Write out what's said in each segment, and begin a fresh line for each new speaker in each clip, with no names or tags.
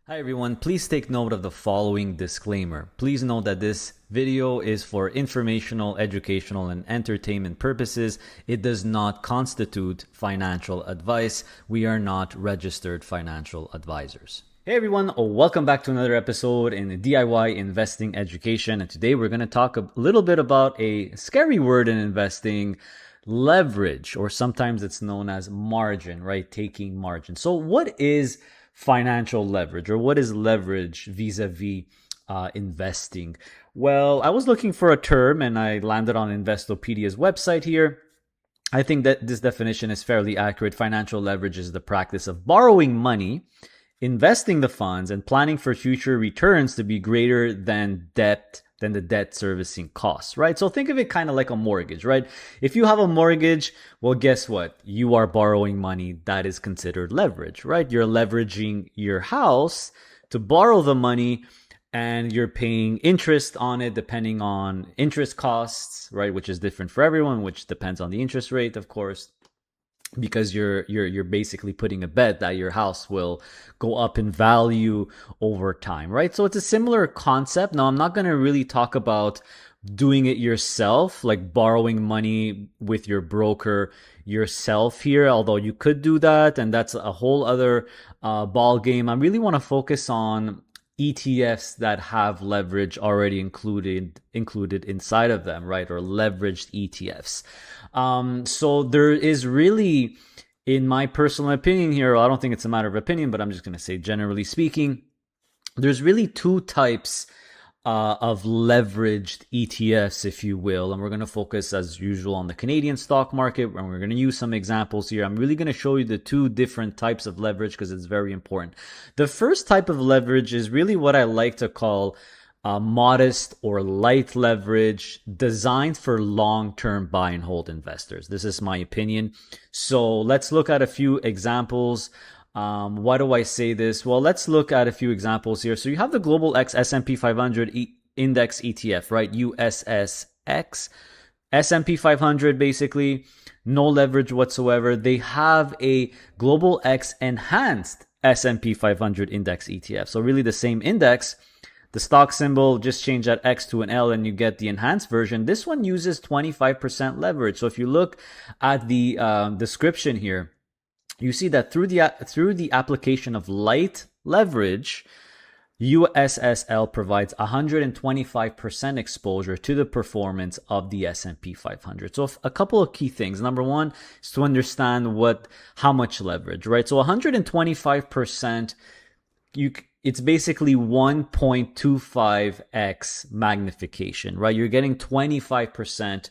Hi everyone, please take note of the following disclaimer. Please note that this video is for informational, educational, and entertainment purposes. It does not constitute financial advice. We are not registered financial advisors. Hey everyone, welcome back to another episode in DIY investing education. And today we're going to talk a little bit about a scary word in investing, leverage, or sometimes it's known as margin, right? Taking margin. So what is financial leverage, or what is leverage vis-a-vis investing? Well, I was looking for a term and I landed on Investopedia's website here. I think that this definition is fairly accurate. Financial leverage is the practice of borrowing money, investing the funds, and planning for future returns to be greater than the debt servicing costs, right? So think of it kind of like a mortgage, right? If you have a mortgage, well, guess what? You are borrowing money. That is considered leverage, right? You're leveraging your house to borrow the money and you're paying interest on it depending on interest costs, right? Which is different for everyone, which depends on the interest rate, of course, because you're basically putting a bet that your house will go up in value over time, right? So it's a similar concept. Now, I'm not going to really talk about doing it yourself, like borrowing money with your broker yourself here, although you could do that, and that's a whole other ball game. I really want to focus on ETFs that have leverage already included inside of them, right? Or leveraged ETFs. So there is really, in my personal opinion here, I don't think it's a matter of opinion, but I'm just going to say generally speaking, there's really two types of leveraged ETFs, if you will. And we're going to focus as usual on the Canadian stock market, and we're going to use some examples here. I'm really going to show you the two different types of leverage because it's very important. The first type of leverage is really what I like to call modest or light leverage, designed for long-term buy and hold investors. This is my opinion. So let's look at a few examples. Why do I say this? Well, let's look at a few examples here. So you have the Global X S&P 500 Index ETF, right? USSX. S&P 500, basically, no leverage whatsoever. They have a Global X Enhanced S&P 500 Index ETF. So really the same index. The stock symbol, just change that X to an L and you get the enhanced version. This one uses 25% leverage. So if you look at the description here, you see that through the application of light leverage, USSL provides 125% exposure to the performance of the S&P 500. So a couple of key things. Number one is to understand how much leverage, right? So 125%, it's basically 1.25x magnification, right? You're getting 25%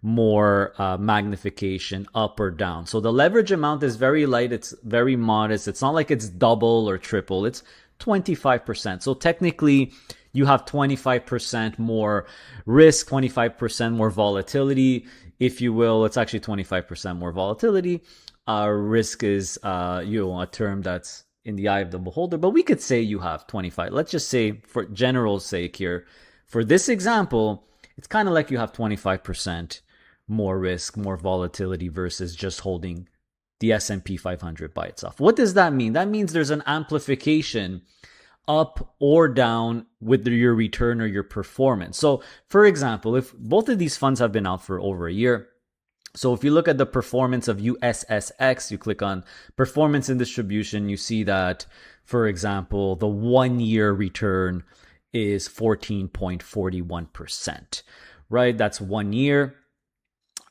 more magnification up or down. So the leverage amount is very light. It's very modest. It's not like it's double or triple. It's 25%. So technically, you have 25% more risk, 25% more volatility, if you will. It's actually 25% more volatility. Risk is a term that's in the eye of the beholder, but we could say you have 25. Let's just say, for general sake here, for this example, it's kind of like you have 25% more risk, more volatility versus just holding the S&P 500 by itself. What does that mean? That means there's an amplification up or down with your return or your performance. So for example, if both of these funds have been out for over a year, so if you look at the performance of USSX, you click on performance and distribution, you see that, for example, the 1 year return is 14.41%, right? That's 1 year.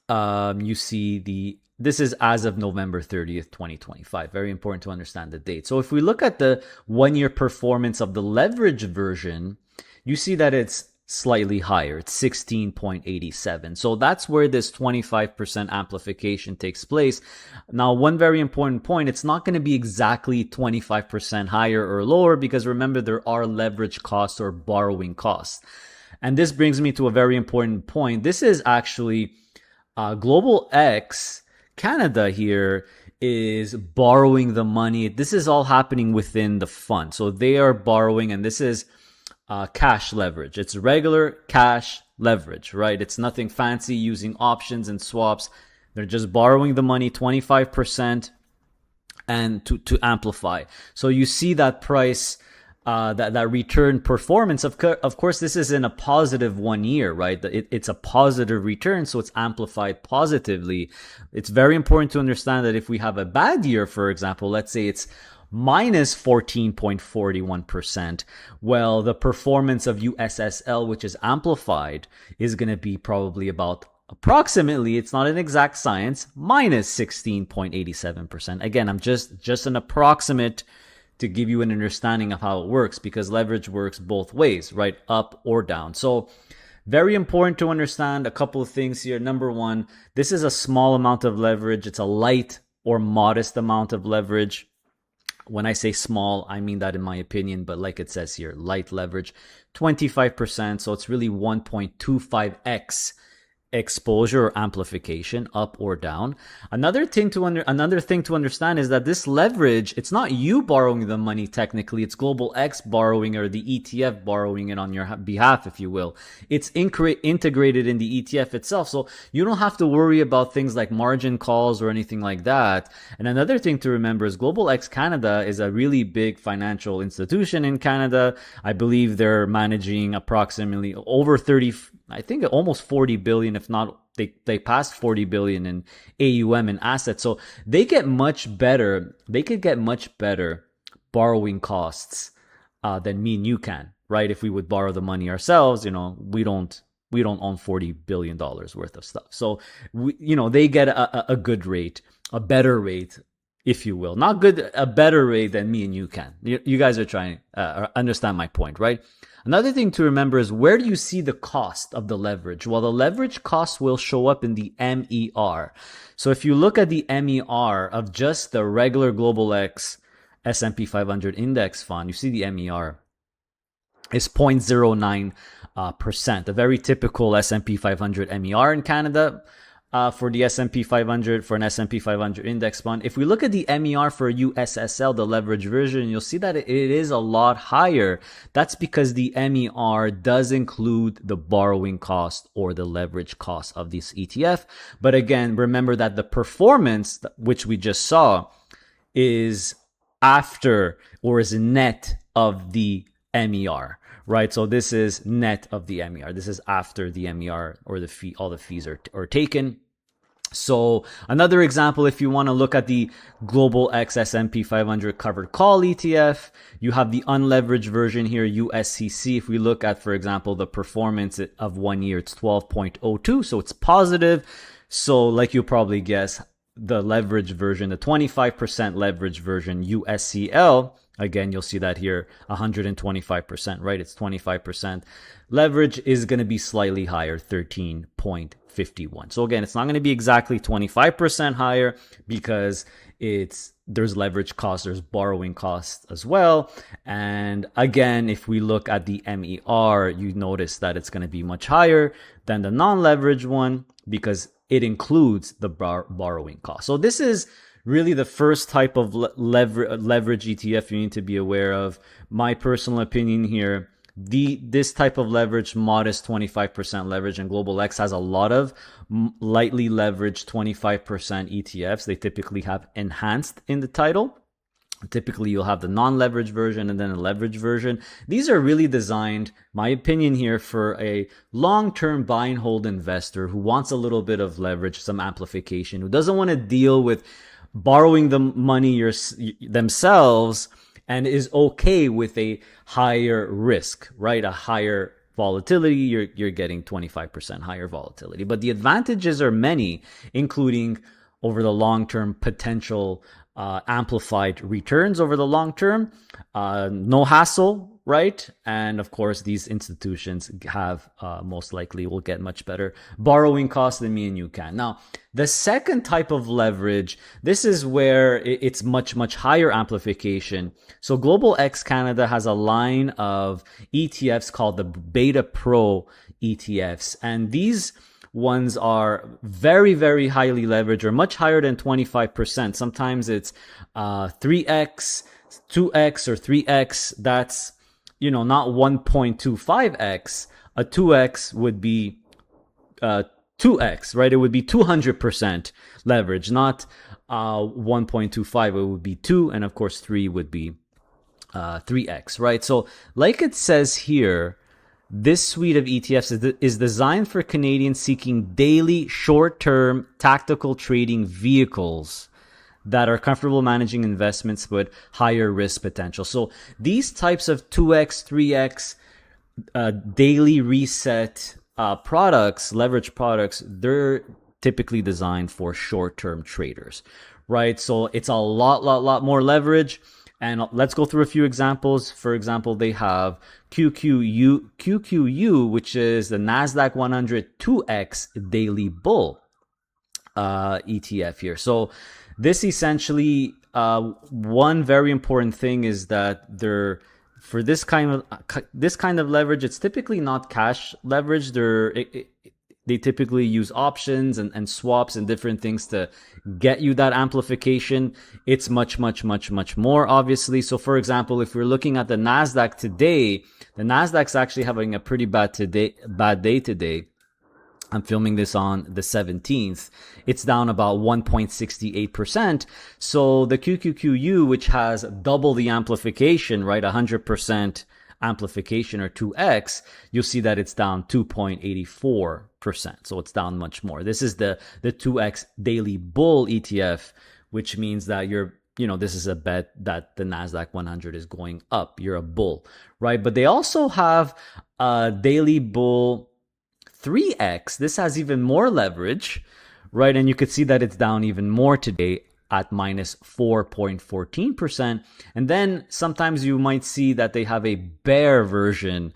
You see this is as of November 30th, 2025. Very important to understand the date. So if we look at the 1 year performance of the leverage version, you see that it's slightly higher. It's 16.87. So that's where this 25% amplification takes place. Now, one very important point, it's not going to be exactly 25% higher or lower because remember, there are leverage costs or borrowing costs. And this brings me to a very important point. This is actually Global X Canada here is borrowing the money. This is all happening within the fund. So they are borrowing, and this is cash leverage. It's regular cash leverage, right? It's nothing fancy using options and swaps. They're just borrowing the money 25% and to amplify. So you see that price that return performance. Of course, this is in a positive 1 year, right? It's a positive return, so it's amplified positively. It's very important to understand that if we have a bad year, for example, let's say it's minus 14.41%, well, the performance of USSL, which is amplified, is going to be probably about approximately, it's not an exact science, minus 16.87%. Again, I'm just an approximate to give you an understanding of how it works, because leverage works both ways, right? Up or down. So very important to understand a couple of things here. Number one, this is a small amount of leverage. It's a light or modest amount of leverage. When I say small, I mean that in my opinion, but like it says here, light leverage, 25%. So it's really 1.25x exposure or amplification, up or down. Another thing to understand is that this leverage, it's not you borrowing the money technically, it's Global X borrowing, or the ETF borrowing it on your behalf, if you will. It's integrated in the ETF itself, so you don't have to worry about things like margin calls or anything like that. And another thing to remember is Global X Canada is a really big financial institution in Canada. I believe they're managing approximately over 30, I think almost 40 billion, if not they passed 40 billion in AUM and assets. So they could get much better borrowing costs than me and you can, right? If we would borrow the money ourselves, we don't own $40 billion worth of stuff. So they get a good rate, a better rate, if you will. Not good, a better rate than me and you can. You guys are trying to understand my point, right? Another thing to remember is, where do you see the cost of the leverage? Well, the leverage cost will show up in the MER. So if you look at the MER of just the regular Global X S&P 500 index fund, you see the MER is 0.09%. A very typical S&P 500 MER in Canada. For the S&P 500, for an S&P 500 index fund. If we look at the MER for USSL, the leverage version, you'll see that it is a lot higher. That's because the MER does include the borrowing cost or the leverage cost of this ETF. But again, remember that the performance, which we just saw, is after or is net of the MER. Right, so this is net of the MER. This is after the MER or the fee, all the fees are taken. So another example, if you want to look at the Global X S&P 500 covered call ETF, you have the unleveraged version here, USCC. If we look at, for example, the performance of 1 year, it's 12.02, so it's positive. So like you'll probably guess, the leverage version, the 25% leverage version, USCL, again, you'll see that here, 125%, right? It's 25%. Leverage is going to be slightly higher, 13.51. So again, it's not going to be exactly 25% higher, because there's leverage costs, there's borrowing costs as well. And again, if we look at the MER, you notice that it's going to be much higher than the non-leveraged one, because it includes the borrowing cost. So this is really the first type of leverage ETF you need to be aware of. My personal opinion here, this type of leverage, modest 25% leverage, and Global X has a lot of lightly leveraged 25% ETFs. They typically have enhanced in the title. Typically, you'll have the non-leverage version and then a leverage version. These are really designed, my opinion here, for a long-term buy and hold investor who wants a little bit of leverage, some amplification, who doesn't want to deal with borrowing the money themselves, and is okay with a higher risk, right? A higher volatility. You're getting 25% higher volatility. But the advantages are many, including over the long term potential amplified returns over the long term, no hassle, right? And of course, these institutions have most likely will get much better borrowing costs than me and you can. Now, the second type of leverage, this is where it's much higher amplification. So Global X Canada has a line of ETFs called the Beta Pro ETFs, and these ones are very highly leveraged, or much higher than 25%. Sometimes it's 3x, 2x, or 3x. That's, not 1.25x. A 2x would be 2x, right? It would be 200% leverage, not 1.25. It would be 2, and of course 3 would be 3x, right? So like it says here, this suite of ETFs is designed for Canadians seeking daily, short-term, tactical trading vehicles that are comfortable managing investments with higher risk potential. So these types of 2x, 3x, daily reset products, leverage products, they're typically designed for short-term traders, right? So it's a lot more leverage. And let's go through a few examples. For example, they have QQU, which is the NASDAQ 100 2X Daily Bull ETF here. So this essentially, one very important thing is that for this kind of leverage, it's typically not cash leverage. They typically use options and swaps and different things to get you that amplification. It's much more, obviously. So for example, if we're looking at the NASDAQ today, the NASDAQ's actually having a pretty bad day today. I'm filming this on the 17th. It's down about 1.68%. So the QQQU, which has double the amplification, right, 100% amplification or 2x, you'll see that it's down 2.84%. So it's down much more. This is the 2x Daily Bull ETF, which means that this is a bet that the NASDAQ 100 is going up. You're a bull, right? But they also have a Daily Bull 3x. This has even more leverage, right? And you could see that it's down even more today at minus 4.14%. And then sometimes you might see that they have a bear version,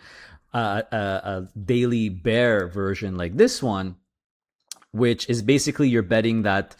a daily bear version like this one, which is basically you're betting that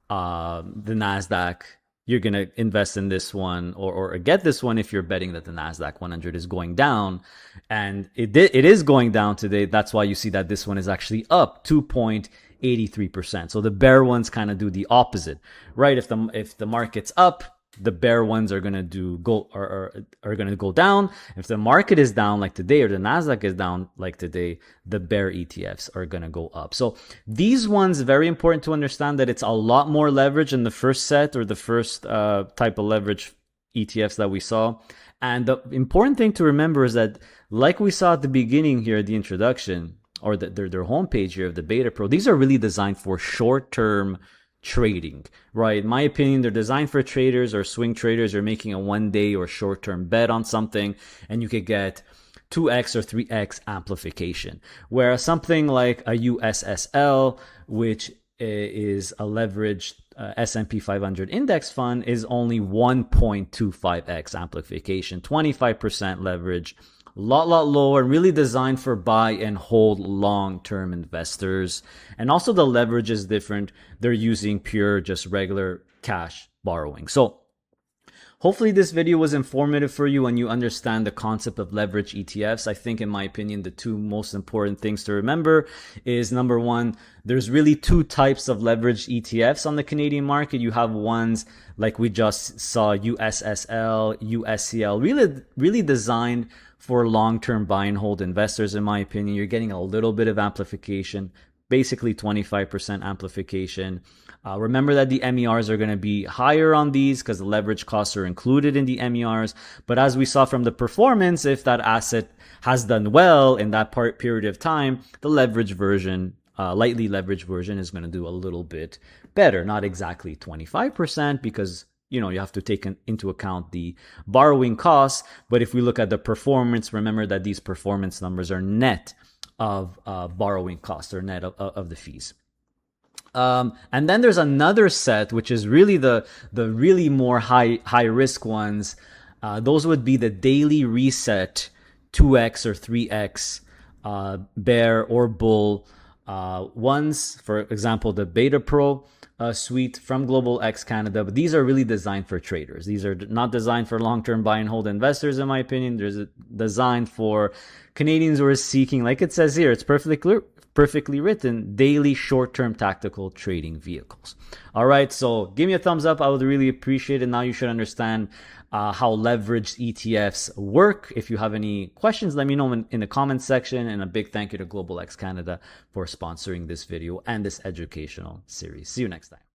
the NASDAQ, you're going to invest in this one or get this one if you're betting that the NASDAQ 100 is going down. And it is going down today. That's why you see that this one is actually up 2.83%. So the bear ones kind of do the opposite, right? If the market's up, the bear ones are going to go down. If the market is down like today, or the NASDAQ is down like today, the bear ETFs are going to go up. So these ones, very important to understand that it's a lot more leverage in the first set or the first type of leverage ETFs that we saw. And the important thing to remember is that, like we saw at the beginning here, the introduction, or their homepage here of the Beta Pro, these are really designed for short-term trading, right? In my opinion, they're designed for traders or swing traders. You're making a one-day or short-term bet on something, and you could get 2x or 3x amplification. Whereas something like a USSL, which is a leveraged S&P 500 index fund, is only 1.25x amplification, 25% leverage, a lot lower, really designed for buy and hold long-term investors. And also the leverage is different. They're using pure, just regular cash borrowing. So hopefully this video was informative for you and you understand the concept of leverage ETFs. I think, in my opinion, the two most important things to remember is, number one, there's really two types of leverage ETFs on the Canadian market. You have ones like we just saw, USSL, USCL, really designed for long-term buy and hold investors. In my opinion, you're getting a little bit of amplification, basically 25% amplification. Remember that the MERs are going to be higher on these because the leverage costs are included in the MERs. But as we saw from the performance, if that asset has done well in that period of time, the leverage version, lightly leveraged version, is going to do a little bit better. Not exactly 25% because you have to take into account the borrowing costs. But if we look at the performance, remember that these performance numbers are net of borrowing costs, or net of the fees. And then there's another set, which is really the really more high risk ones. Those would be the daily reset 2x or 3x bear or bull ones. For example, the Beta Pro suite from Global X Canada. But these are really designed for traders. These are not designed for long-term buy and hold investors, in my opinion. They're designed for Canadians who are seeking, like it says here, it's perfectly written, daily short-term tactical trading vehicles. All right, so give me a thumbs up. I would really appreciate it. Now you should understand how leveraged ETFs work. If you have any questions, let me know in the comments section. And a big thank you to Global X Canada for sponsoring this video and this educational series. See you next time.